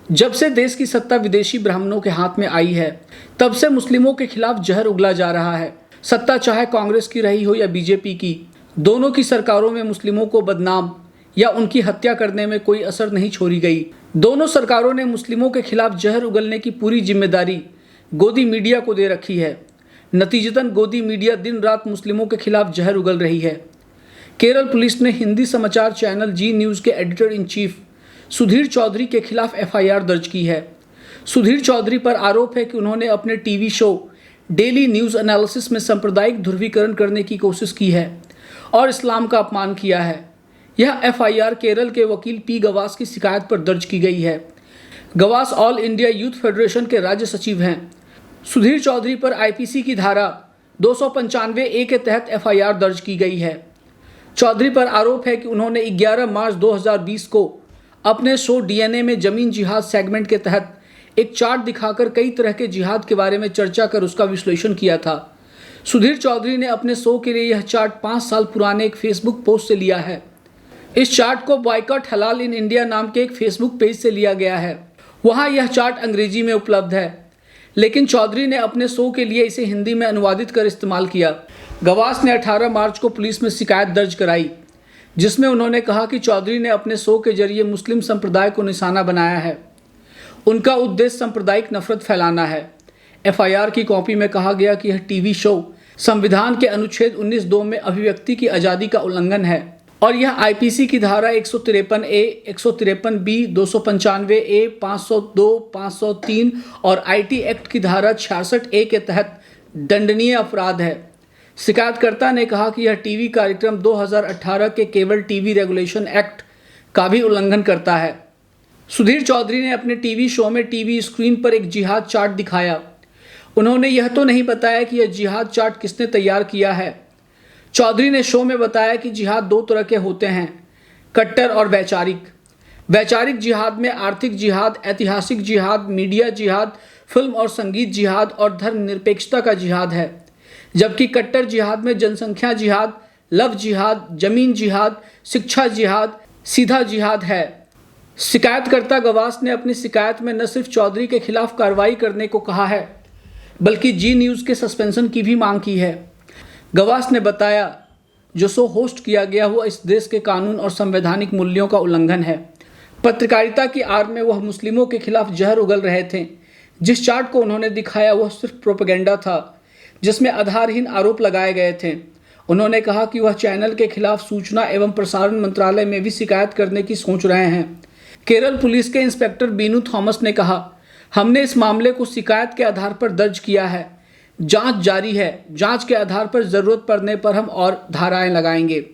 जब से देश की सत्ता विदेशी ब्राह्मणों के हाथ में आई है, तब से मुस्लिमों के खिलाफ जहर उगला जा रहा है। सत्ता चाहे कांग्रेस की रही हो या बीजेपी की, दोनों की सरकारों में मुस्लिमों को बदनाम या उनकी हत्या करने में कोई असर नहीं छोड़ी गई। दोनों सरकारों ने मुस्लिमों के खिलाफ जहर उगलने की पूरी जिम्मेदारी गोदी मीडिया को दे रखी है। नतीजतन गोदी मीडिया दिन रात मुस्लिमों के खिलाफ जहर उगल रही है। केरल पुलिस ने हिंदी समाचार चैनल जी न्यूज़ के editor in chief Sudhir Chaudhary के खिलाफ एफआईआर दर्ज की है। सुधीर चौधरी पर आरोप है कि उन्होंने अपने TV show daily news analysis में सांप्रदायिक ध्रुवीकरण करने की कोशिश की है और इस्लाम का अपमान किया है। यह एफआईआर केरल के वकील पी गवास की शिकायत पर दर्ज की गई है। Gawas all India youth federation के राज्य सचिव हैं। सुधीर चौधरी पर आईपीसी की धारा 295A के तहत एफआईआर दर्ज की गई है। चौधरी पर आरोप है कि उन्होंने 11 मार्च 2020 को अपने शो डीएनए में जमीन जिहाद सेगमेंट के तहत एक चार्ट दिखाकर कई तरह के जिहाद के बारे में चर्चा कर उसका विश्लेषण किया था। सुधीर चौधरी ने अपने शो के लिए यह चार्ट 5 साल पुराने एक फेसबुक पोस्ट से लिया है। इस चार्ट को बॉयकॉट हलाल इन इंडिया नाम के एक फेसबुक पेज से लिया गया है। वहाँ यह चार्ट अंग्रेजी में उपलब्ध है, लेकिन चौधरी ने अपने शो के लिए इसे हिंदी में अनुवादित कर इस्तेमाल किया। गवास ने 18 मार्च को पुलिस में शिकायत दर्ज कराई, जिसमें उन्होंने कहा कि चौधरी ने अपने शो के जरिए मुस्लिम संप्रदाय को निशाना बनाया है। उनका उद्देश्य सांप्रदायिक नफरत फैलाना है। एफआईआर की कॉपी में कहा गया कि यह टीवी शो संविधान के अनुच्छेद 19(2) में अभिव्यक्ति की आज़ादी का उल्लंघन है और यह आईपीसी की धारा 153A, 153B, 295A, 502, 503 और आईटी एक्ट की धारा 66A के तहत दंडनीय अपराध है। शिकायतकर्ता ने कहा कि यह टीवी कार्यक्रम 2018 के केबल टीवी रेगुलेशन एक्ट का भी उल्लंघन करता है। सुधीर चौधरी ने अपने टीवी शो में टीवी स्क्रीन पर एक जिहाद चार्ट दिखाया। उन्होंने यह तो नहीं बताया कि यह जिहाद चार्ट किसने तैयार किया है। चौधरी ने शो में बताया कि जिहाद 2 तरह के होते हैं, कट्टर और वैचारिक। वैचारिक जिहाद में आर्थिक जिहाद, ऐतिहासिक जिहाद, मीडिया जिहाद, फिल्म और संगीत जिहाद और धर्मनिरपेक्षता का जिहाद है, जबकि कट्टर जिहाद में जनसंख्या जिहाद, लव जिहाद, जमीन जिहाद, शिक्षा जिहाद, सीधा जिहाद है। शिकायतकर्ता गवास ने अपनी शिकायत में न सिर्फ चौधरी के खिलाफ कार्रवाई करने को कहा है, बल्कि जी न्यूज़ के सस्पेंशन की भी मांग की है। गवास ने बताया, जो शो होस्ट किया गया वह इस देश के कानून और संवैधानिक मूल्यों का उल्लंघन है। पत्रकारिता की आड़ में वह मुस्लिमों के खिलाफ जहर उगल रहे थे। जिस चार्ट को उन्होंने दिखाया वह सिर्फ प्रोपेगेंडा था, जिसमें आधारहीन आरोप लगाए गए थे। उन्होंने कहा कि वह चैनल के खिलाफ सूचना एवं प्रसारण मंत्रालय में भी शिकायत करने की सोच रहे हैं। केरल पुलिस के इंस्पेक्टर बीनू थॉमस ने कहा, हमने इस मामले को शिकायत के आधार पर दर्ज किया है। जांच जारी है। जांच के आधार पर जरूरत पड़ने पर हम और धाराएं लगाएंगे।